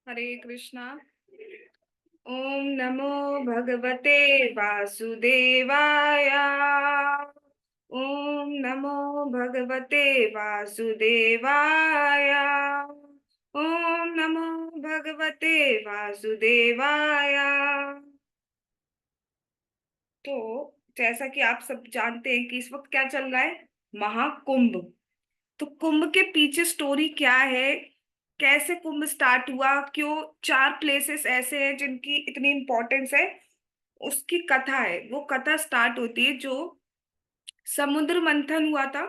हरे कृष्णा। ओम नमो भगवते वासुदेवाय। ओम नमो भगवते वासुदेवाय। ओम नमो भगवते वासुदेवाय। तो जैसा कि आप सब जानते हैं कि इस वक्त क्या चल रहा है, महाकुंभ। तो कुंभ के पीछे स्टोरी क्या है, कैसे कुंभ स्टार्ट हुआ, क्यों चार प्लेसेस ऐसे हैं जिनकी इतनी इम्पोर्टेंस है, उसकी कथा है। वो कथा स्टार्ट होती है जो समुद्र मंथन हुआ था।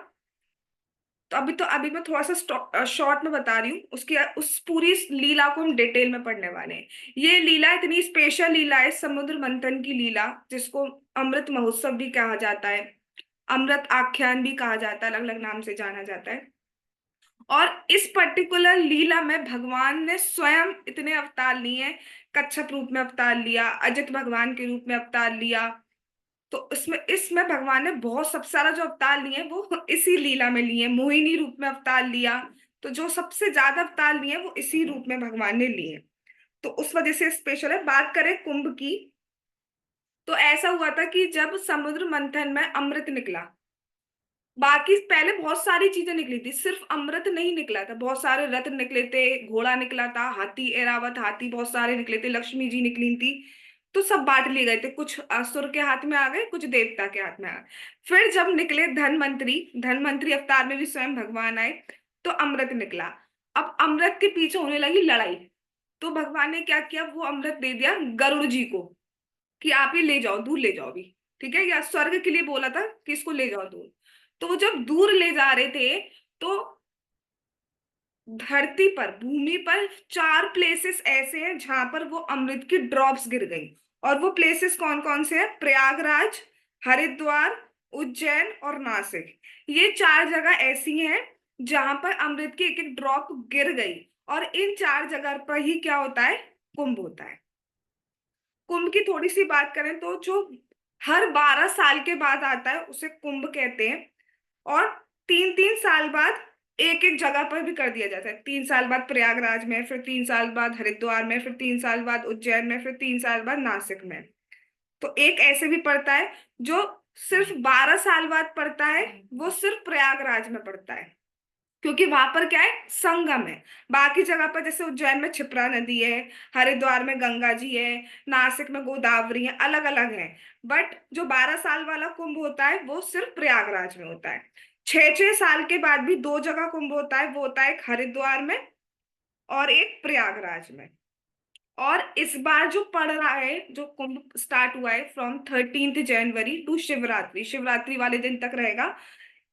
तो अभी मैं थोड़ा सा शॉर्ट में बता रही हूँ, उसकी उस पूरी लीला को हम डिटेल में पढ़ने वाले हैं। ये लीला इतनी स्पेशल लीला है, समुद्र मंथन की लीला, जिसको अमृत महोत्सव भी कहा जाता है, अमृत आख्यान भी कहा जाता है, अलग अलग नाम से जाना जाता है। और इस पर्टिकुलर लीला में भगवान ने स्वयं इतने अवतार लिए हैं। कच्छप रूप में अवतार लिया, अजित भगवान के रूप में अवतार लिया। तो इसमें इसमें भगवान ने बहुत सबसे सारा जो अवतार लिए हैं वो इसी लीला में लिए हैं। मोहिनी रूप में अवतार लिया। तो जो सबसे ज्यादा अवतार लिए हैं वो इसी रूप में भगवान ने लिए हैं। तो उस वजह से स्पेशल है। बात करें कुंभ की, तो ऐसा हुआ था कि जब समुद्र मंथन में अमृत निकला, बाकी पहले बहुत सारी चीजें निकली थी, सिर्फ अमृत नहीं निकला था। बहुत सारे रत्न निकले थे, घोड़ा निकला था, हाथी एरावत हाथी बहुत सारे निकले थे, लक्ष्मी जी निकली थी। तो सब बांट लिए गए थे, कुछ असुर के हाथ में आ गए, कुछ देवता के हाथ में आ गए। फिर जब निकले धनवंतरी, धनवंतरी अवतार में भी स्वयं भगवान आए, तो अमृत निकला। अब अमृत के पीछे होने लगी लड़ाई। तो भगवान ने क्या किया, वो अमृत दे दिया गरुड़ जी को कि आप ये ले जाओ, दूर ले जाओ भी। ठीक है, या स्वर्ग के लिए बोला था कि इसको ले जाओ दूर। तो वो जब दूर ले जा रहे थे, तो धरती पर, भूमि पर चार प्लेसेस ऐसे हैं जहां पर वो अमृत की ड्रॉप्स गिर गई। और वो प्लेसेस कौन कौन से हैं? प्रयागराज, हरिद्वार, उज्जैन और नासिक। ये चार जगह ऐसी हैं जहां पर अमृत की एक एक ड्रॉप गिर गई। और इन चार जगह पर ही क्या होता है, कुंभ होता है। कुंभ की थोड़ी सी बात करें तो जो हर 12 साल के बाद आता है उसे कुंभ कहते हैं। और 3-3 साल बाद एक एक जगह पर भी कर दिया जाता है। 3 साल बाद प्रयागराज में, फिर 3 साल बाद हरिद्वार में, फिर 3 साल बाद उज्जैन में, फिर 3 साल बाद नासिक में। तो एक ऐसे भी पड़ता है जो सिर्फ 12 साल बाद पड़ता है, वो सिर्फ प्रयागराज में पड़ता है, क्योंकि वहां पर क्या है, संगम है। बाकी जगह पर जैसे उज्जैन में क्षिप्रा नदी है, हरिद्वार में गंगा जी है, नासिक में गोदावरी है, अलग अलग है। बट जो 12 साल वाला कुंभ होता है वो सिर्फ प्रयागराज में होता है। 6-6 साल के बाद भी दो जगह कुंभ होता है, वो होता है एक हरिद्वार में और एक प्रयागराज में। और इस बार जो पड़ रहा है, जो कुंभ स्टार्ट हुआ है फ्रॉम 13 जनवरी टू शिवरात्रि, शिवरात्रि वाले दिन तक रहेगा।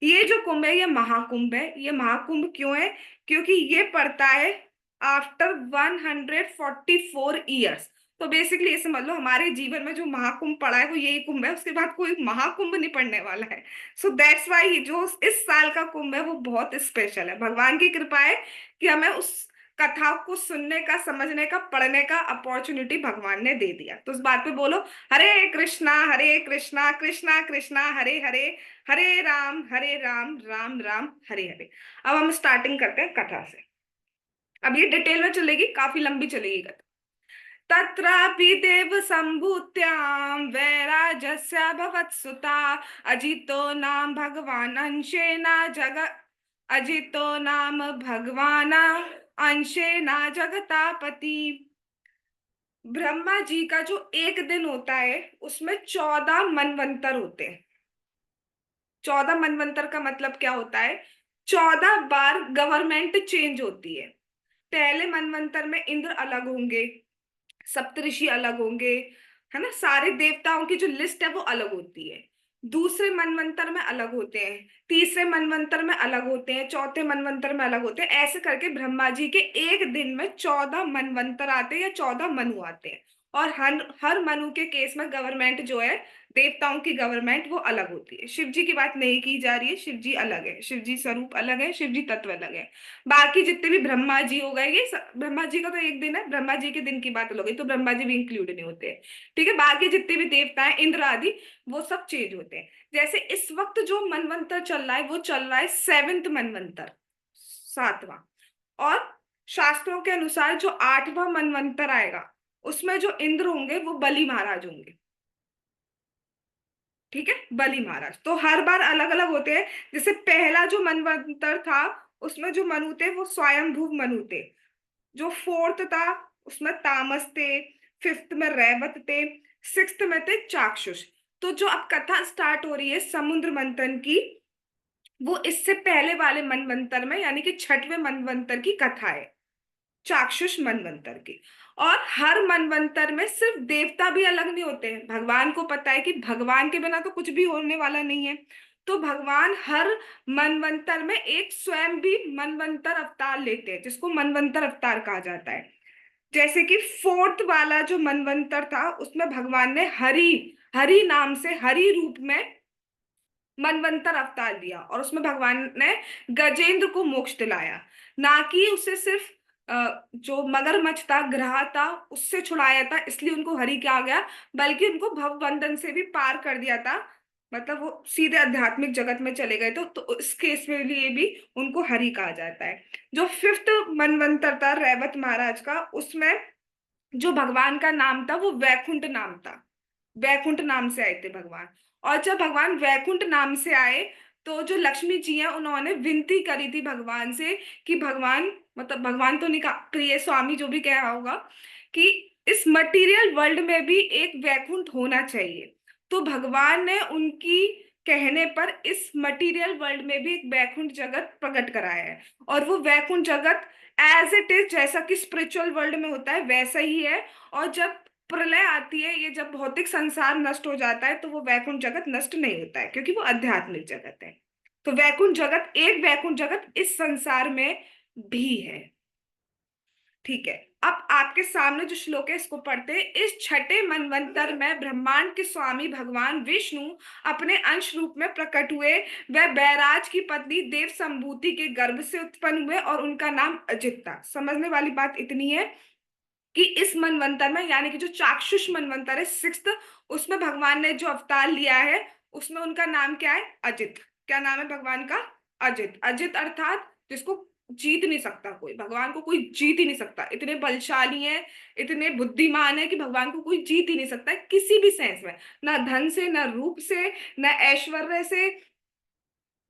ये जो कुंभ है ये महाकुंभ है। ये महाकुंभ क्यों है? क्योंकि ये पड़ता है आफ्टर 144 ईयर्स। तो बेसिकली ये समझ लो हमारे जीवन में जो महाकुंभ पड़ा है वो यही कुंभ है, उसके बाद कोई महाकुंभ नहीं पड़ने वाला है। सो दैट्स वाई जो इस साल का कुंभ है वो बहुत स्पेशल है। भगवान की कृपा है कि हमें उस कथा को सुनने का, समझने का, पढ़ने का अपॉर्चुनिटी भगवान ने दे दिया। तो उस बात पे बोलो, हरे कृष्णा कृष्णा कृष्णा हरे हरे, हरे राम राम राम हरे हरे। अब हम स्टार्टिंग करते हैं कथा से। अब ये डिटेल में चलेगी, काफी लंबी चलेगी कथा। तत्रापि देव संभूत्यां वैराजस्याभवत्सुता, अजितो नाम भगवान अंशेना जग, अजितो नाम भगवान अंशेना जगतापति। ब्रह्मा जी का जो एक दिन होता है उसमें 14 मनवंतर होते हैं। 14 मनवंतर का मतलब क्या होता है? 14 बार गवर्नमेंट चेंज होती है। पहले मनवंतर में इंद्र अलग होंगे, सप्तऋषि अलग होंगे, है ना, सारे देवताओं की जो लिस्ट है वो अलग होती है। दूसरे मनवंतर में अलग होते हैं, तीसरे मनवंतर में अलग होते हैं, चौथे मनवंतर में अलग होते हैं। ऐसे करके ब्रह्मा जी के एक दिन में 14 मनवंतर आते हैं या 14 मनु आते हैं। और हर हर मनु के केस में गवर्नमेंट जो है, देवताओं की गवर्नमेंट वो अलग होती है। शिव जी की बात नहीं की जा रही है, शिव जी अलग है, शिव जी स्वरूप अलग है, शिव जी तत्व अलग है। बाकी जितने भी ब्रह्मा जी हो गए, ब्रह्मा जी का तो एक दिन है, ब्रह्मा जी के दिन की बात अलग है, तो ब्रह्मा जी भी इंक्लूड नहीं होते हैं। ठीक है, बाकी जितने भी देवता हैं, इंद्र आदि, वो सब चेंज होते हैं। जैसे इस वक्त जो मनवंतर चल रहा है वो चल रहा है 7th मनवंतर, 7वां। और शास्त्रों के अनुसार जो 8वां मनवंतर आएगा उसमें जो इंद्र होंगे वो बलि महाराज होंगे। ठीक है, बलि महाराज तो हर बार अलग अलग होते हैं। जैसे पहला जो मनवंतर था उसमें जो मनु थे वो स्वयंभू मनु थे। जो फोर्थ था उसमें तामस थे। फिफ्थ में रैवत थे। सिक्स्थ में थे चाक्षुष। तो जो अब कथा स्टार्ट हो रही है समुद्र मंथन की, वो इससे पहले वाले मनवंतर में यानी कि 6वें मनवंतर की कथा है, चाक्षुष मनवंतर की। और हर मनवंतर में सिर्फ देवता भी अलग नहीं होते हैं, भगवान को पता है कि भगवान के बिना तो कुछ भी होने वाला नहीं है। तो भगवान हर मनवंतर में एक स्वयं भी मनवंतर अवतार लेते हैं जिसको मनवंतर अवतार कहा जाता है। जैसे कि फोर्थ वाला जो मनवंतर था उसमें भगवान ने हरि हरि नाम से हरि रूप में मनवंतर अवतार लिया और उसमें भगवान ने गजेंद्र को मोक्ष दिलाया। ना कि उसे सिर्फ जो मगरमच्छ था ग्रह था उससे छुड़ाया था इसलिए उनको हरि कहा गया, बल्कि उनको भवबंधन से भी पार कर दिया था। मतलब वो सीधे आध्यात्मिक जगत में चले गए तो इस केस में लिए भी उनको हरि कहा जाता है। जो फिफ्थ मनवंतर था रैवत महाराज का, उसमें जो भगवान का नाम था वो वैकुंठ नाम था। वैकुंठ नाम से आए थे भगवान। और जब भगवान वैकुंठ नाम से आए तो जो लक्ष्मी जी हैं उन्होंने विनती करी थी भगवान से कि भगवान, मतलब भगवान तो नहीं कहा, प्रिय स्वामी जो भी कहा होगा, कि इस मटेरियल वर्ल्ड में भी एक वैकुंठ होना चाहिए। तो भगवान ने उनकी कहने पर इस मटेरियल वर्ल्ड में भी एक वैकुंठ जगत प्रकट कराया है। और वो वैकुंठ जगत एज इट इज जैसा कि स्पिरिचुअल वर्ल्ड में होता है वैसा ही है। और जब प्रलय आती है, ये जब भौतिक संसार नष्ट हो जाता है तो वो वैकुंठ जगत नष्ट नहीं होता है क्योंकि वो आध्यात्मिक जगत है। तो वैकुंठ जगत, एक वैकुंठ जगत इस संसार में भी है। ठीक है, अब आपके सामने जो श्लोक है इसको पढ़ते हैं। इस 6ठे मनवंतर में ब्रह्मांड के स्वामी भगवान विष्णु अपने अंश रूप में प्रकट हुए। वह बैराज की पत्नी देव संभूति के गर्भ से उत्पन्न हुए और उनका नाम अजित था। समझने वाली बात इतनी है कि इस मनवंतर में यानी कि जो चाक्षुष मनवंतर है सिक्स्थ, उसमें भगवान ने जो अवतार लिया है उसमें उनका नाम क्या है, अजित। क्या नाम है भगवान का, अजित। अजित अर्थात जिसको जीत नहीं सकता कोई, भगवान को कोई जीत ही नहीं सकता, इतने बलशाली हैं, इतने बुद्धिमान है कि भगवान को कोई जीत ही नहीं सकता है किसी भी सेंस में। ना धन से, ना रूप से, ना ऐश्वर्य से,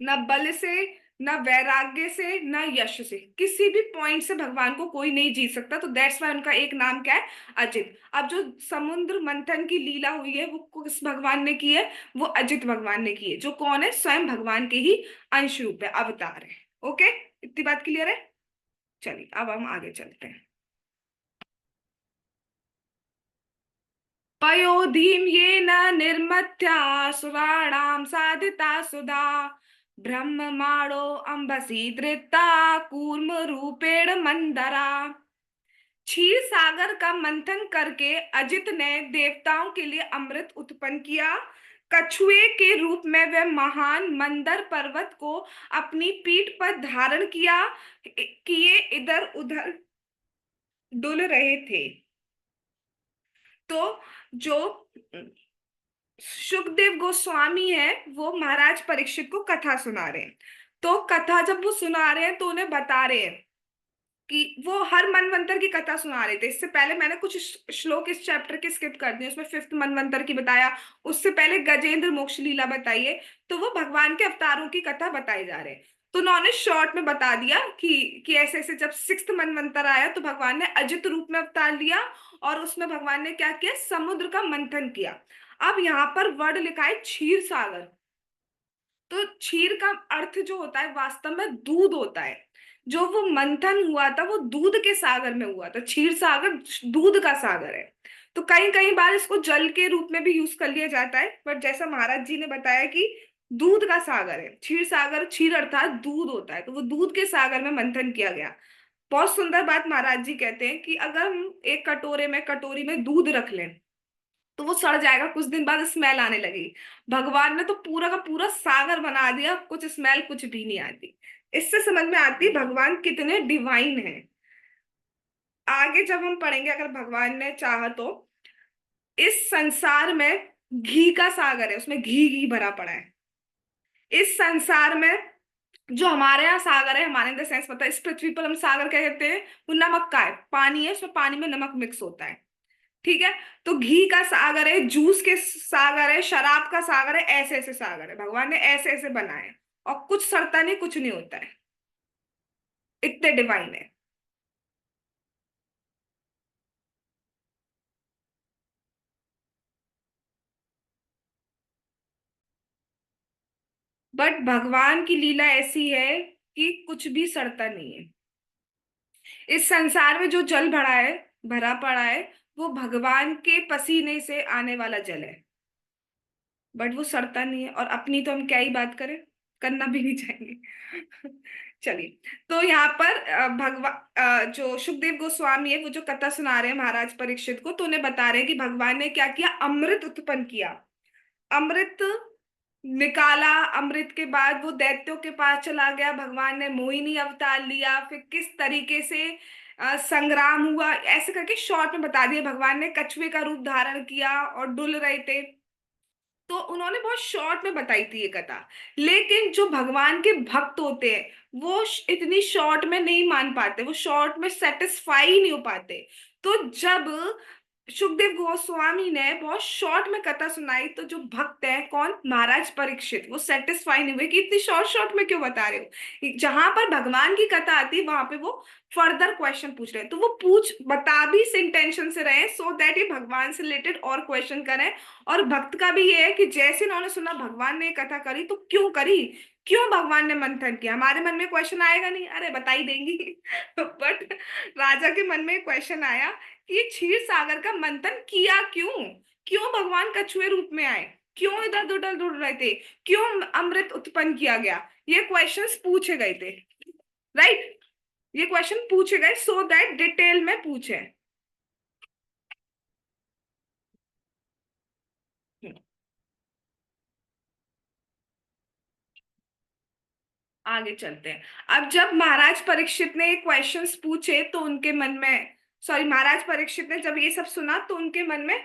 ना बल से, ना वैराग्य से, ना यश से, किसी भी पॉइंट से भगवान को कोई नहीं जीत सकता। तो दैट्स वाई उनका एक नाम क्या है, अजित। अब जो समुद्र मंथन की लीला हुई है वो किस भगवान ने की है, वो अजित भगवान ने की है, जो कौन है, स्वयं भगवान के ही अंश रूप है, अवतार है। ओके, इतनी बात क्लियर है। चलिए अब हम आगे चलते हैं। पयोधिम ये न निर्मथ्या सुराणाम साधिता सुधा ब्रह्ममाणो अंबसी धृता कूर्म रूपेण मंदरा। क्षीर सागर का मंथन करके अजित ने देवताओं के लिए अमृत उत्पन्न किया। कछुए के रूप में वह महान मंदर पर्वत को अपनी पीठ पर धारण किया, किए इधर उधर डुल रहे थे। तो जो सुखदेव गोस्वामी है वो महाराज परीक्षित को कथा सुना रहे हैं। तो कथा जब वो सुना रहे हैं तो उन्हें बता रहे हैं कि वो हर मनवंतर की कथा सुना रहे थे। इससे पहले मैंने कुछ श्लोक इस चैप्टर के स्किप कर दिए, उसमें फिफ्थ मनवंतर की बताया, उससे पहले गजेंद्र मोक्ष लीला बताई है। तो वो भगवान के अवतारों की कथा बताई जा रहे हैं। तो उन्होंने शॉर्ट में बता दिया कि ऐसे ऐसे जब सिक्स्थ मनवंतर आया तो भगवान ने अजित रूप में अवतार लिया और उसमें भगवान ने क्या किया, समुद्र का मंथन किया। अब यहाँ पर वर्ड लिखा है क्षीर सागर। तो क्षीर का अर्थ जो होता है वास्तव में दूध होता है। जो वो मंथन हुआ था वो दूध के सागर में हुआ था, क्षीर सागर दूध का सागर है। तो कई कई बार इसको जल के रूप में भी यूज कर लिया जाता है, पर जैसा महाराज जी ने बताया कि दूध का सागर है क्षीर सागर, क्षीर अर्थात दूध होता है, तो वो दूध के सागर में मंथन किया गया। बहुत सुंदर बात महाराज जी कहते हैं कि अगर हम एक कटोरी में दूध रख लें तो वो सड़ जाएगा, कुछ दिन बाद स्मेल आने लगेगी। भगवान ने तो पूरा का पूरा सागर बना दिया, कुछ स्मेल कुछ भी नहीं आती। इससे समझ में आती भगवान कितने डिवाइन हैं। आगे जब हम पढ़ेंगे अगर भगवान ने चाहा तो, इस संसार में घी का सागर है, उसमें घी घी भरा पड़ा है। इस संसार में जो हमारे यहाँ सागर है, हमारे इन द सेंस पता है, इस पृथ्वी पर हम सागर क्या कहते हैं, वो नमक का है, पानी है, उसमें पानी में नमक मिक्स होता है। ठीक है। तो घी का सागर है, जूस के सागर है, शराब का सागर है, ऐसे ऐसे सागर है, भगवान ने ऐसे ऐसे बनाए हैं। और कुछ सड़ता नहीं, कुछ नहीं होता है, इतने डिवाइन है। बट भगवान की लीला ऐसी है कि कुछ भी सड़ता नहीं है। इस संसार में जो जल भरा है, भरा पड़ा है, वो भगवान के पसीने से आने वाला जल है। बट वो सड़ता नहीं है, और अपनी तो हम क्या ही बात करें, करना भी नहीं चाहेंगे। चलिए। तो यहाँ पर भगवान जो सुखदेव गोस्वामी है, वो जो कथा सुना रहे हैं महाराज परीक्षित को, तो उन्हें बता रहे हैं कि भगवान ने क्या किया, अमृत उत्पन्न किया। अमृत निकाला, अमृत के बाद वो दैत्यों के पास चला गया, भगवान ने मोहिनी अवतार लिया, फिर किस तरीके से संग्राम हुआ, ऐसे करके शॉर्ट में बता दिया। भगवान ने कछुए का रूप धारण किया और डुल रहे थे। तो उन्होंने बहुत शॉर्ट में बताई थी ये कथा। लेकिन जो भगवान के भक्त होते हैं, वो इतनी शॉर्ट में नहीं मान पाते, वो शॉर्ट में सेटिस्फाई नहीं हो पाते। तो जब सुखदेव गोस्वामी ने बहुत शॉर्ट में कथा सुनाई, तो जो भक्त है कौन, महाराज परीक्षित, वो सेटिस्फाई नहीं हुए कि इतनी शॉर्ट शॉर्ट में क्यों बता रहे हो। जहां पर भगवान की कथा आती है, वहां पे वो फर्दर क्वेश्चन पूछ रहे हैं, तो वो पूछ बता भी इस इंटेंशन से रहे, सो दैट ये भगवान से रिलेटेड और क्वेश्चन करें। और भक्त का भी ये है कि जैसे उन्होंने सुना भगवान ने ये कथा करी, तो क्यों करी, क्यों भगवान ने मंथन किया। हमारे मन में क्वेश्चन आएगा नहीं, अरे बता ही देंगी। बट राजा के मन में क्वेश्चन आया कि ये क्षीर सागर का मंथन किया क्यों, क्यों भगवान कछुए रूप में आए, क्यों इधर उधर उड़ रहे थे, क्यों अमृत उत्पन्न किया गया, ये क्वेश्चंस पूछे गए थे। राइट। ये क्वेश्चन पूछे गए सो दैट डिटेल में पूछे। आगे चलते हैं। अब जब महाराज परीक्षित ने ये क्वेश्चंस पूछे, तो उनके मन में, सॉरी, महाराज परीक्षित ने जब ये सब सुना, तो उनके मन में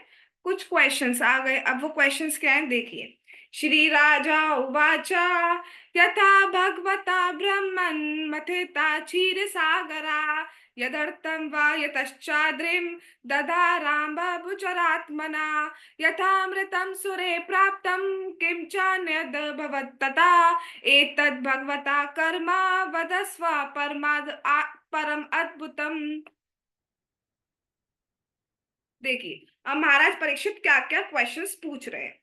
कुछ क्वेश्चंस आ गए। अब वो क्वेश्चंस क्या हैं, देखिए। श्री राजा उवाचा यथा भगवता ब्रह्मन् मथेता क्षीर सागरा यदर्थं वा यतश्चाद्रिं दधाराम बुचरात्मना यथामृतं सुरे प्राप्तं किं चान्यद् भवत्तथा एतद् भगवता कर्म वदस्व परम अद्भुतम। देखिए, अब महाराज परीक्षित क्या क्या क्वेश्चंस पूछ रहे हैं।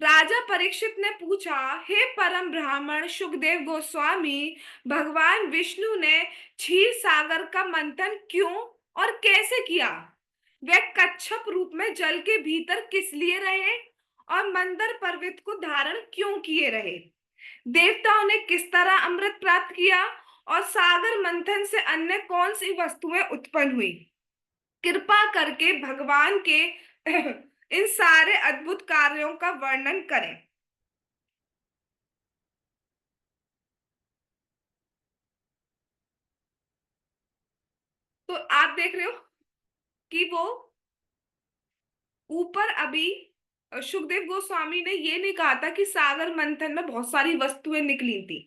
राजा परीक्षित ने पूछा, हे परम ब्राह्मण सुखदेव गोस्वामी, भगवान विष्णु ने क्षीर सागर का मंथन क्यों और कैसे किया, वे कच्छप रूप में जल के भीतर किस लिए रहे, और मंदर पर्वत को धारण क्यों किए रहे, देवताओं ने किस तरह अमृत प्राप्त किया, और सागर मंथन से अन्य कौन सी वस्तुएं उत्पन्न हुई। कृपा करके भगवान के इन सारे अद्भुत कार्यों का वर्णन करें। तो आप देख रहे हो कि वो ऊपर अभी सुखदेव गोस्वामी ने ये नहीं कहा था कि सागर मंथन में बहुत सारी वस्तुएं निकली थी।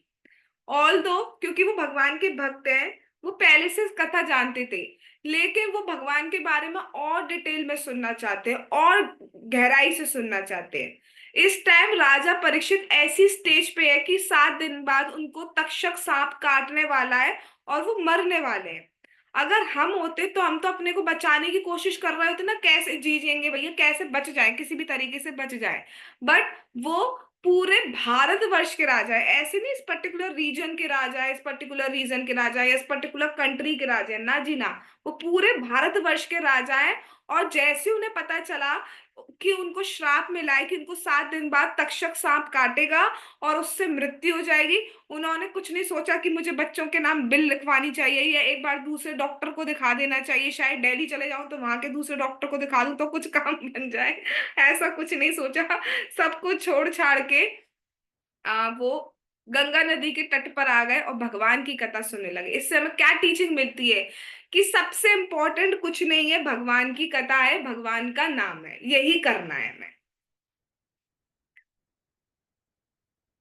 ऑल दो, क्योंकि वो भगवान के भक्त हैं, वो पहले से कथा जानते थे, लेकिन वो भगवान के बारे में और डिटेल में सुनना चाहते हैं, और गहराई से सुनना चाहते हैं। इस टाइम राजा परीक्षित ऐसी स्टेज पे है कि 7 दिन बाद उनको तक्षक सांप काटने वाला है, और वो मरने वाले हैं। अगर हम होते, तो हम तो अपने को बचाने की कोशिश कर रहे होते ना, कैसे जी जाएंगे भैया, कैसे बच जाए, किसी भी तरीके से बच जाए। बट वो पूरे भारतवर्ष के राजा है, ऐसे नहीं इस पर्टिकुलर रीजन के राजा है, इस पर्टिकुलर रीजन के राजा है, या इस पर्टिकुलर कंट्री के राजा है, ना जी ना। वो पूरे भारतवर्ष के राजा है। और जैसे उन्हें पता चला कि उनको श्राप मिला है कि उनको 7 दिन बाद तक्षक सांप काटेगा और उससे मृत्यु हो जाएगी, उन्होंने कुछ नहीं सोचा कि मुझे बच्चों के नाम बिल लिखवानी चाहिए, या एक बार दूसरे डॉक्टर को दिखा देना चाहिए, शायद दिल्ली चले जाऊं तो वहां के दूसरे डॉक्टर को दिखा दूं तो कुछ काम बन जाए। ऐसा कुछ नहीं सोचा। सब कुछ छोड़ छाड़ के वो गंगा नदी के तट पर आ गए और भगवान की कथा सुनने लगे। इससे हमें क्या टीचिंग मिलती है, कि सबसे इंपॉर्टेंट कुछ नहीं है, भगवान की कथा है, भगवान का नाम है, यही करना है हमें।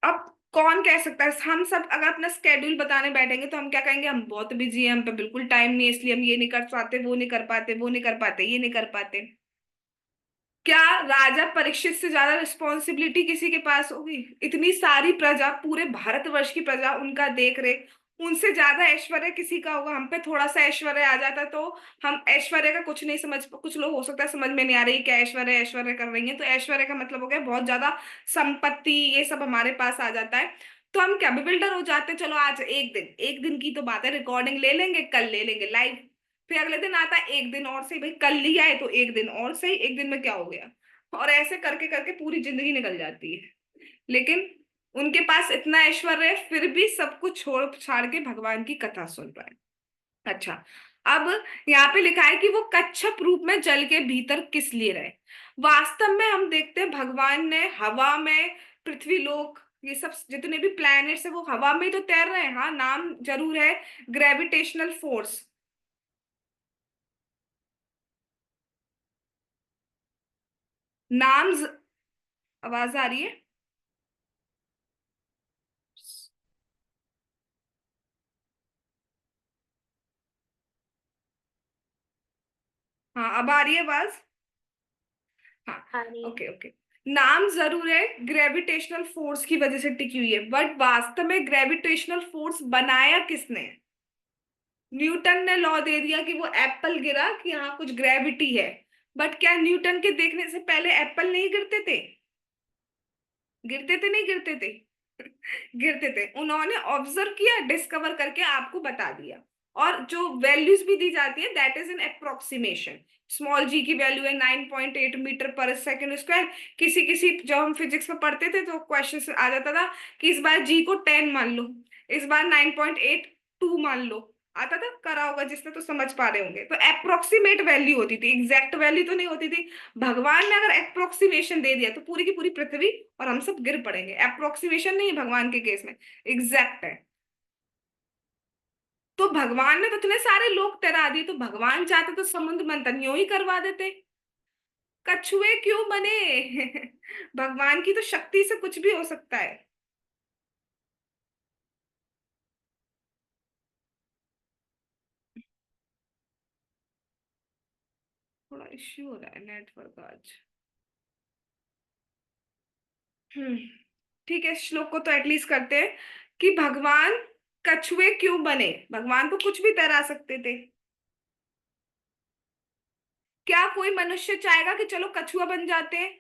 अब कौन कह सकता है? हम सब अगर अपना स्केड्यूल बताने बैठेंगे तो हम क्या कहेंगे, हम बहुत बिजी हैं, हम पे बिल्कुल टाइम नहीं है, इसलिए हम ये नहीं कर पाते, वो नहीं कर पाते, वो नहीं कर पाते, ये नहीं कर पाते। क्या राजा परीक्षित से ज्यादा रिस्पॉन्सिबिलिटी किसी के पास होगी? इतनी सारी प्रजा, पूरे भारतवर्ष की प्रजा उनका देख रेख, उनसे ज्यादा ऐश्वर्य किसी का होगा? हम पे थोड़ा सा ऐश्वर्य आ जाता तो हम ऐश्वर्य का कुछ नहीं समझ, कुछ लोग हो सकता है समझ में नहीं आ रही क्या ऐश्वर्य ऐश्वर्य कर रही है, तो ऐश्वर्य का मतलब हो गया बहुत ज्यादा संपत्ति, ये सब हमारे पास आ जाता है, तो हम क्या बिल्डर हो जाते हैं। चलो आज एक दिन की तो बात है, रिकॉर्डिंग ले लेंगे, कल ले लेंगे लाइव, फिर अगले दिन आता है एक दिन और सही, भाई कल लिया है तो एक दिन और सही, एक दिन में क्या हो गया? और ऐसे करके करके पूरी जिंदगी निकल जाती है। लेकिन उनके पास इतना ऐश्वर्य है, फिर भी सब कुछ छोड़ छाड़ के भगवान की कथा सुन रहा है। अच्छा, अब यहाँ पे लिखा है कि वो कच्छप रूप में जल के भीतर किस लिए रहे। वास्तव में हम देखते हैं भगवान ने हवा में, पृथ्वी लोक, ये सब जितने भी प्लैनेट्स है वो हवा में ही तो तैर रहे हैं। हाँ, नाम जरूर है ग्रेविटेशनल फोर्स। नाम आवाज आ रही है? हाँ, अब आ रही है आवाज? हाँ। आ रही है। Okay okay. नाम जरूर है ग्रेविटेशनल फोर्स की वजह से टिकी हुई है, बट वास्तव में ग्रेविटेशनल फोर्स बनाया किसने? न्यूटन ने लॉ दे दिया कि वो एप्पल गिरा कि हाँ कुछ ग्रेविटी है, बट क्या न्यूटन के देखने से पहले एप्पल नहीं गिरते थे? गिरते थे, नहीं गिरते थे? गिरते थे। उन्होंने ऑब्जर्व किया, डिस्कवर करके आपको बता दिया। और जो वैल्यूज भी दी जाती है that is an approximation. Small G की वैल्यू है 9.8 मीटर पर सेकंड स्क्वायर। किसी किसी जब हम फिजिक्स में पढ़ते थे तो क्वेश्चन आ जाता था कि इस बार जी को 10 मान लो, इस बार 9.82 मान लो। आता था, करा होगा जिसने तो समझ पा रहे होंगे। तो अप्रोक्सीमेट वैल्यू होती थी, एग्जैक्ट वैल्यू तो नहीं होती थी। भगवान ने अगर अप्रोक्सीमेशन दे दिया तो पूरी की पूरी पृथ्वी और हम सब गिर पड़ेंगे। अप्रोक्सीमेशन नहीं है भगवान के केस में, एग्जैक्ट है। तो भगवान ने तो इतने सारे लोग तैरा दिए, तो भगवान चाहते तो समुद्र मंथन यूं ही करवा देते। कछुए क्यों बने? भगवान की तो शक्ति से कुछ भी हो सकता है। थोड़ा इश्यू हो रहा है नेटवर्क आज। हम्म। ठीक है, श्लोक को तो एटलीस्ट करते हैं कि भगवान कछुए क्यों बने। भगवान तो कुछ भी तैरा सकते थे। क्या कोई मनुष्य चाहेगा कि चलो कछुआ बन जाते हैं?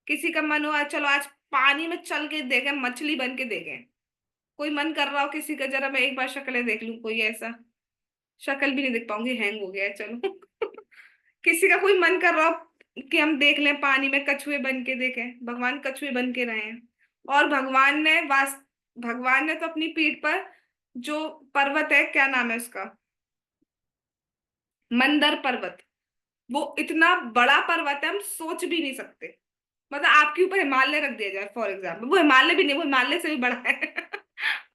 किसी का मन हुआ चलो आज पानी में चल के देखें, मछली बन के देखें। कोई मन कर रहा हो किसी का, जरा मैं एक बार शक्लें देख लूं, कोई ऐसा? शक्ल भी नहीं देख पाऊंगी, हैंग हो गया है, चलो। किसी का कोई मन कर रहा हो कि हम देख लें पानी में कछुए बन के देखें? भगवान कछुए बन के रहे हैं। और भगवान ने तो अपनी पीठ पर जो पर्वत है, क्या नाम है उसका, मंदर पर्वत, वो इतना बड़ा पर्वत है हम सोच भी नहीं सकते। मतलब आपके ऊपर हिमालय रख दिया जाए फॉर एग्जाम्पल, वो हिमालय भी नहीं, वो हिमालय से भी बड़ा है।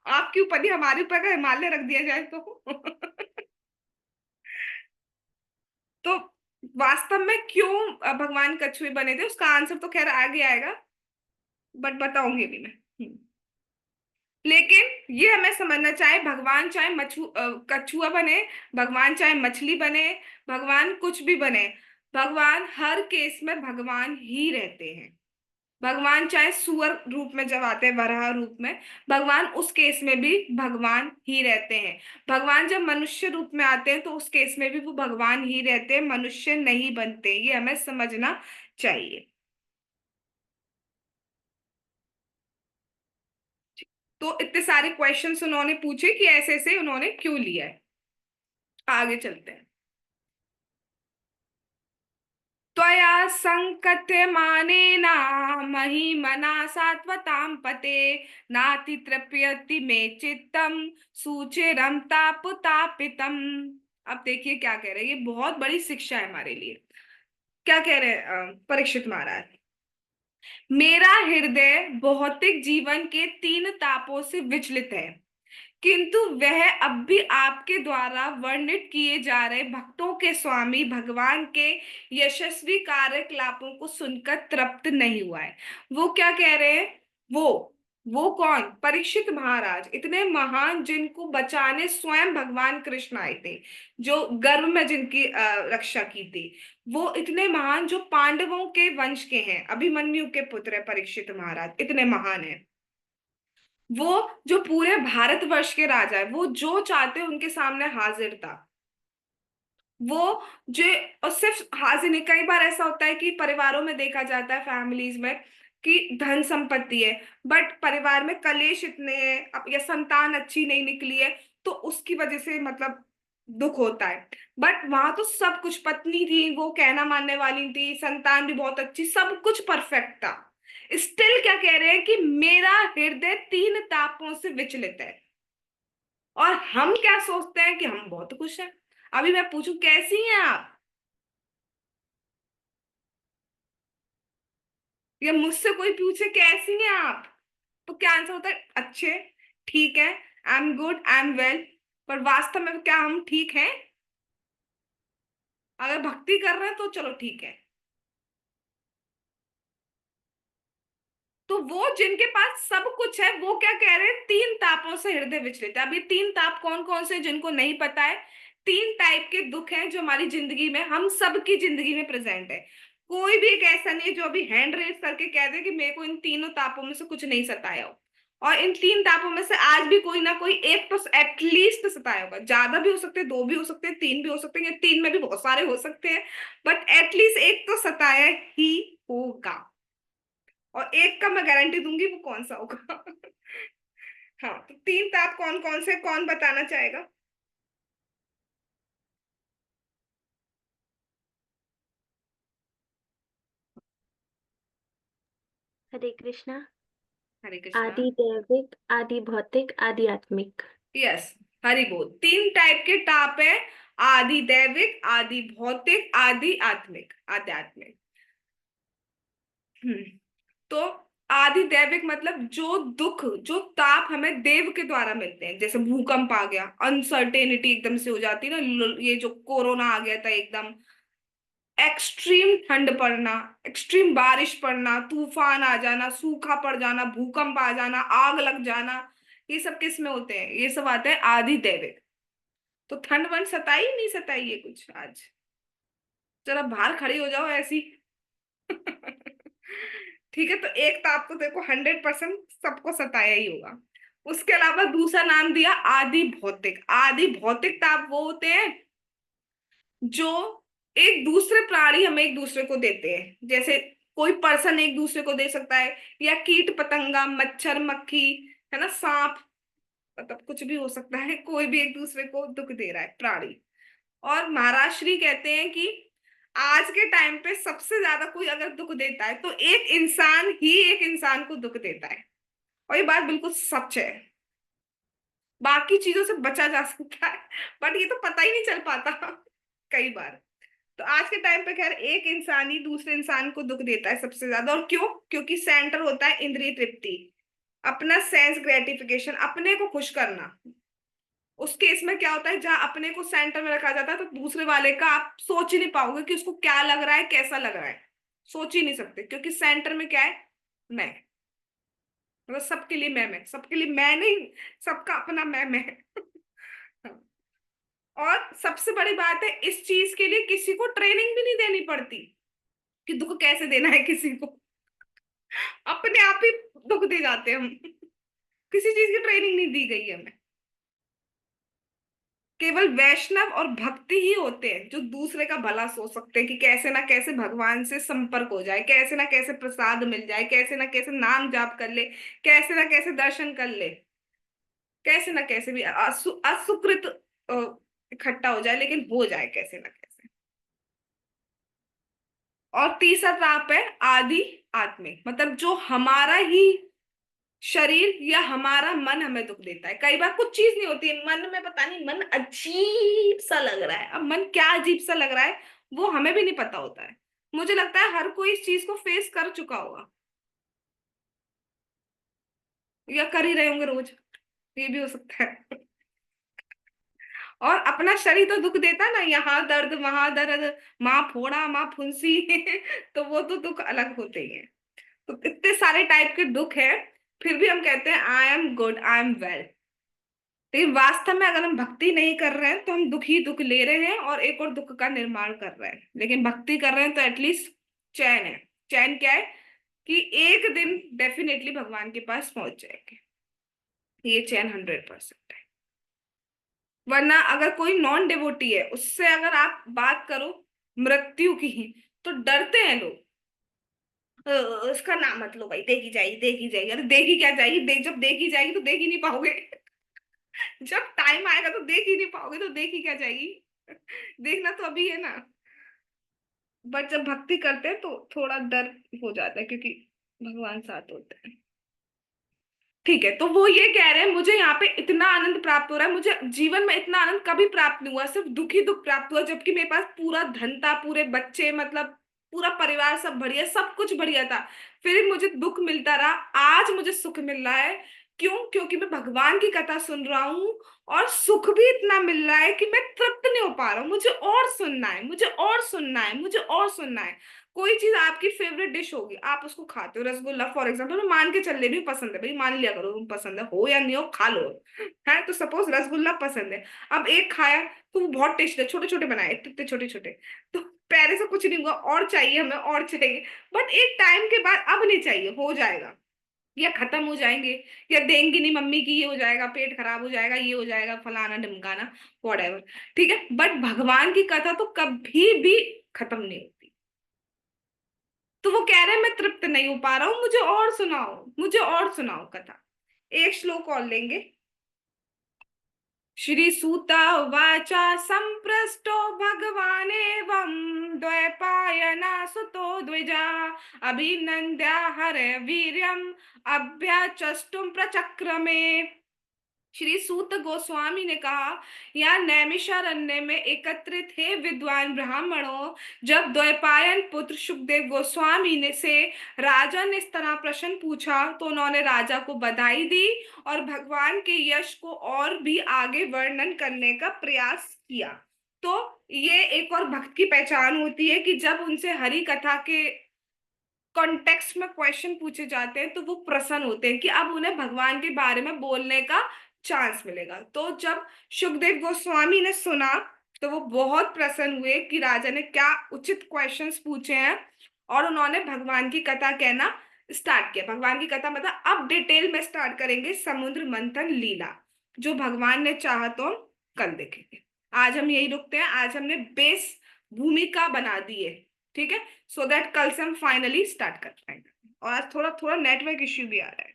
आपके ऊपर नहीं, हमारे ऊपर का हिमालय रख दिया जाए तो। तो वास्तव में क्यों भगवान कछुए बने थे, उसका आंसर तो खैर आगे आएगा, बट बताऊंगी भी मैं। लेकिन ये हमें समझना चाहे, भगवान चाहे कछुआ बने, भगवान चाहे मछली बने, भगवान कुछ भी बने, भगवान हर केस में भगवान ही रहते हैं। भगवान चाहे सुअर रूप में जब आते हैं, वराह रूप में, भगवान उस केस में भी भगवान ही रहते हैं। भगवान जब मनुष्य रूप में आते हैं तो उस केस में भी वो भगवान ही रहते हैं, मनुष्य नहीं बनते। ये हमें समझना चाहिए। तो इतने सारे क्वेश्चंस उन्होंने पूछे कि ऐसे ऐसे उन्होंने क्यों लिया है। आगे चलते हैं। त्वया सङ्कथ्यमानेन महिमना सात्वतां पते नाति तृप्यति मे चित्तम सुचिरं तापतापितम। अब देखिए क्या कह रहे हैं, ये बहुत बड़ी शिक्षा है हमारे लिए। क्या कह रहे हैं परीक्षित महाराज? मेरा हृदय भौतिक जीवन के तीन तापों से विचलित है, किंतु वह अब भी आपके द्वारा वर्णित किए जा रहे भक्तों के स्वामी भगवान के यशस्वी कार्यकलापों को सुनकर तृप्त नहीं हुआ है। वो क्या कह रहे हैं? वो वो कौन? परीक्षित महाराज, इतने महान जिनको बचाने स्वयं भगवान कृष्ण आए थे, जो गर्भ में जिनकी रक्षा की थी। वो इतने महान जो पांडवों के वंश के हैं, अभिमन्यु के पुत्र है परीक्षित महाराज, इतने महान है। वो जो पूरे भारतवर्ष के राजा है, वो जो चाहते उनके सामने हाजिर था। वो जो, और सिर्फ हाजिर नहीं, कई बार ऐसा होता है कि परिवारों में देखा जाता है, फैमिलीज में, कि धन संपत्ति है बट परिवार में कलेश इतने हैं, या संतान अच्छी नहीं निकली है, तो उसकी वजह से मतलब दुख होता है। बट वहां तो सब कुछ, पत्नी थी वो कहना मानने वाली थी, संतान भी बहुत अच्छी, सब कुछ परफेक्ट था। स्टिल क्या कह रहे हैं कि मेरा हृदय तीन तापों से विचलित है। और हम क्या सोचते हैं कि हम बहुत खुश हैं। अभी मैं पूछूं कैसी हैं आप, या मुझसे कोई पूछे कैसी हैं आप, तो क्या आंसर होता है? अच्छे, ठीक है, I am good, I am well. पर वास्तव में क्या हम ठीक हैं? अगर भक्ति कर रहे हैं तो चलो ठीक है। तो वो जिनके पास सब कुछ है, वो क्या कह रहे हैं? तीन तापों से हृदय विचलित है। अब ये तीन ताप कौन कौन से, जिनको नहीं पता है, तीन टाइप के दुख हैं जो हमारी जिंदगी में, हम सबकी जिंदगी में प्रेजेंट है। कोई भी एक ऐसा नहीं है जो अभी हैंड रेस करके कह दे कि मेरे को इन तीनों तापों में से कुछ नहीं सताया हो। और इन तीन तापों में से आज भी कोई ना कोई एक तो एटलीस्ट सताया होगा। ज्यादा भी हो सकते हैं, दो भी हो सकते हैं, तीन भी हो सकते हैं, या तीन में भी बहुत सारे हो सकते हैं, बट एटलीस्ट एक तो सताया ही होगा। और एक का मैं गारंटी दूंगी, वो कौन सा होगा? हाँ, तो तीन ताप कौन कौन से, कौन बताना चाहेगा? हरे कृष्णा। हरे कृष्णा। आदि दैविक, आदि भौतिक, आदि आत्मिक। यस, हरि बोल। तीन टाइप के ताप है, आदि दैविक, आदि भौतिक, आदि आत्मिक, आध्यात्मिक। हम्म। तो आदि दैविक मतलब जो दुख, जो ताप हमें देव के द्वारा मिलते हैं, जैसे भूकंप आ गया, अनसर्टेनिटी एकदम से हो जाती है ना, ये जो कोरोना आ गया था एकदम, एक्सट्रीम ठंड पड़ना, एक्सट्रीम बारिश पड़ना, तूफान आ जाना, सूखा पड़ जाना, भूकंप आ जाना, आग लग जाना, ये सब किस में होते हैं? ये सब आते हैं आदि दैविक। तो ठंड वंड सताई नहीं सताई है कुछ आज? जरा बाहर खड़ी हो जाओ ऐसी। ठीक है, तो एक ताप तो देखो 100% सबको सताया ही होगा। उसके अलावा दूसरा नाम दिया आदि भौतिक। आदि भौतिक ताप वो होते हैं जो एक दूसरे प्राणी हमें एक दूसरे को देते हैं, जैसे कोई पर्सन एक दूसरे को दे सकता है, या कीट पतंगा, मच्छर मक्खी, है ना, सांप, मतलब कुछ भी हो सकता है, कोई भी एक दूसरे को दुख दे रहा है प्राणी। और महाराज श्री कहते हैं कि आज के टाइम पे सबसे ज्यादा कोई अगर दुख देता है तो एक इंसान ही एक इंसान को दुख देता है। और ये बात बिल्कुल सच है। बाकी चीजों से बचा जा सकता है, बट ये तो पता ही नहीं चल पाता कई बार। तो आज के टाइम पे खैर एक इंसान ही दूसरे इंसान को दुख देता है सबसे ज्यादा। और क्यों? क्योंकि सेंटर होता है इंद्रिय तृप्ति, अपना सेंस ग्रेटिफिकेशन, अपने को खुश करना। उस केस में क्या होता है, जहां अपने को सेंटर में रखा जाता है, तो दूसरे वाले का आप सोच ही नहीं पाओगे कि उसको क्या लग रहा है, कैसा लग रहा है। सोच ही नहीं सकते, क्योंकि सेंटर में क्या है? मैं। मतलब सबके लिए मैं, सबके लिए मैं नहीं, सबका अपना मैं। और सबसे बड़ी बात है, इस चीज के लिए किसी को ट्रेनिंग भी नहीं देनी पड़ती कि दुख कैसे देना है किसी को। अपने आप ही दुख दे जाते हैं हम। किसी चीज की ट्रेनिंग नहीं दी गई है हमें। केवल वैष्णव और भक्ति ही होते हैं जो दूसरे का भला सोच सकते हैं, कि कैसे ना कैसे भगवान से संपर्क हो जाए, कैसे ना कैसे प्रसाद मिल जाए, कैसे ना कैसे नाम जाप कर ले, कैसे ना कैसे दर्शन कर ले, कैसे ना कैसे भी असुकृत अ, इकट्ठा हो जाए, लेकिन हो जाए कैसे ना कैसे। और तीसरा ताप है आदि आत्मिक, मतलब जो हमारा ही शरीर या हमारा मन हमें दुख देता है। कई बार कुछ चीज नहीं होती है, मन में पता नहीं, मन अजीब सा लग रहा है। अब मन क्या अजीब सा लग रहा है, वो हमें भी नहीं पता होता है। मुझे लगता है हर कोई इस चीज को फेस कर चुका होगा, या कर ही रहे होंगे रोज, ये भी हो सकता है। और अपना शरीर तो दुख देता ना, यहाँ दर्द वहां दर्द, माँ फोड़ा माँ फुंसी। तो वो तो दुख अलग होते ही हैं। तो इतने सारे टाइप के दुख है। फिर भी हम कहते हैं I am good, I am well. लेकिन वास्तव में अगर हम भक्ति नहीं कर रहे हैं तो हम दुख ही दुख ले रहे हैं और एक और दुख का निर्माण कर रहे हैं। लेकिन भक्ति कर रहे हैं तो एटलीस्ट चैन है। चैन क्या है? कि एक दिन डेफिनेटली भगवान के पास पहुंच जाएंगे। ये चैन 100% है। वरना अगर कोई नॉन डिवोटी है, उससे अगर आप बात करो मृत्यु की ही, तो डरते हैं लोग। "अ, उसका नाम मत लो भाई, देखी जाएगी, देखी जाएगी"। अरे देखी क्या जाएगी? जब देखी जाएगी तो देख ही नहीं पाओगे। जब टाइम आएगा तो देख ही नहीं पाओगे, तो देखी क्या जाएगी? देखना तो अभी है ना। बट जब भक्ति करते हैं तो थोड़ा डर हो जाता है, क्योंकि भगवान साथ होते हैं। ठीक है, तो वो ये कह रहे हैं मुझे यहाँ पे इतना आनंद प्राप्त हो रहा है, मुझे जीवन में इतना आनंद कभी प्राप्त नहीं हुआ, सिर्फ दुख ही दुख प्राप्त हुआ, जबकि मेरे पास पूरा धन था, पूरे बच्चे, मतलब पूरा परिवार सब बढ़िया, सब कुछ बढ़िया था। फिर भी मुझे दुख मिलता रहा। आज मुझे सुख मिल रहा है। क्यों? क्योंकि मैं भगवान की कथा सुन रहा हूँ। और सुख भी इतना मिल रहा है कि मैं तृप्त नहीं हो पा रहा हूँ। मुझे और सुनना है, मुझे और सुनना है, मुझे और सुनना है। कोई चीज आपकी फेवरेट डिश होगी, आप उसको खाते हो, रसगुल्ला फॉर एग्जाम्पल, मैं मान के चल रही हूँ पसंद है भाई, मान लिया करो तुम, पसंद है हो या नहीं हो, खा लो। है तो सपोज रसगुल्ला पसंद है। अब एक खाया तो वो बहुत टेस्ट है, छोटे छोटे बनाए, इतने इतने छोटे छोटे। तो पहले से कुछ नहीं हुआ, और चाहिए हमें, और चाहिए। बट एक टाइम के बाद अब नहीं चाहिए, हो जाएगा, या खत्म हो जाएंगे, या देंगी नहीं मम्मी की, ये हो जाएगा, पेट खराब हो जाएगा, ये हो जाएगा, फलाना ढिमकाना, वॉट। ठीक है, बट भगवान की कथा तो कभी भी खत्म नहीं होती। तो वो कह रहे हैं मैं तृप्त नहीं हो पा रहा हूँ, मुझे और सुनाओ, मुझे और सुनाओ कथा। एक श्लोक और लेंगे। श्री सूता वाचा संप्रष्टो भगवानेवं द्वैपायना सुतो द्विजा अभिनन्द्या हरे वीर्यम अभ्याचष्टुम प्रचक्रमे। श्री सूत गोस्वामी ने कहा, यहाँ नैमिषारण्य में एकत्रित हे विद्वान ब्राह्मणों, जब द्वैपायन पुत्र सुखदेव गोस्वामी ने से राजा ने इस तरह प्रश्न पूछा तो उन्होंने राजा को बधाई दी और भगवान के यश को और भी आगे वर्णन करने का प्रयास किया। तो ये एक और भक्त की पहचान होती है कि जब उनसे हरि कथा के कॉन्टेक्स्ट में क्वेश्चन पूछे जाते हैं तो वो प्रसन्न होते हैं कि अब उन्हें भगवान के बारे में बोलने का चांस मिलेगा। तो जब सुखदेव गोस्वामी ने सुना तो वो बहुत प्रसन्न हुए कि राजा ने क्या उचित क्वेश्चंस पूछे हैं, और उन्होंने भगवान की कथा कहना स्टार्ट किया। भगवान की कथा मतलब अब डिटेल में स्टार्ट करेंगे समुद्र मंथन लीला, जो भगवान ने चाहा तो हम कल देखेंगे। आज हम यही रुकते हैं, आज हमने बेस भूमिका बना दी है। ठीक है, सो दैट कल से हम फाइनली स्टार्ट कर पाएंगे। और आज थोड़ा थोड़ा नेटवर्क इश्यू भी आ रहा है।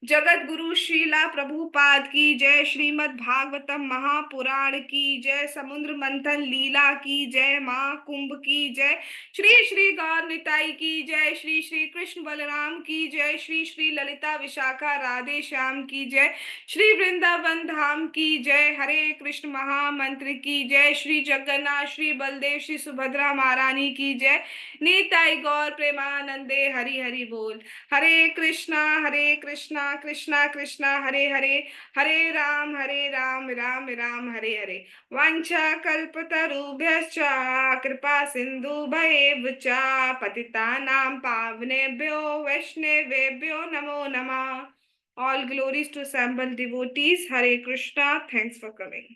जगत गुरु श्रीला प्रभुपाद की जय, श्रीमद् भागवतम महापुराण की जय, समुद्र मंथन लीला की जय, माँ कुंभ की जय, श्री श्री गौर निताई की जय, श्री श्री कृष्ण बलराम की जय, श्री श्री ललिता विशाखा राधे श्याम की जय, श्री वृंदावन धाम की जय, हरे कृष्ण महामंत्र की जय, श्री जगन्नाथ श्री बलदेव श्री सुभद्रा महारानी की जय, निताई गौर प्रेमानंदे हरि हरि बोल। हरे कृष्णा कृष्णा कृष्णा हरे हरे, हरे राम राम राम हरे हरे। वाञ्छा कल्पतरुभ्यश्च कृपा सिन्धुभैव च पतितानां पावनेभ्यो वैष्णवेभ्यो नमो नमः। All glories to assembled devotees. Hare Krishna. Thanks for coming.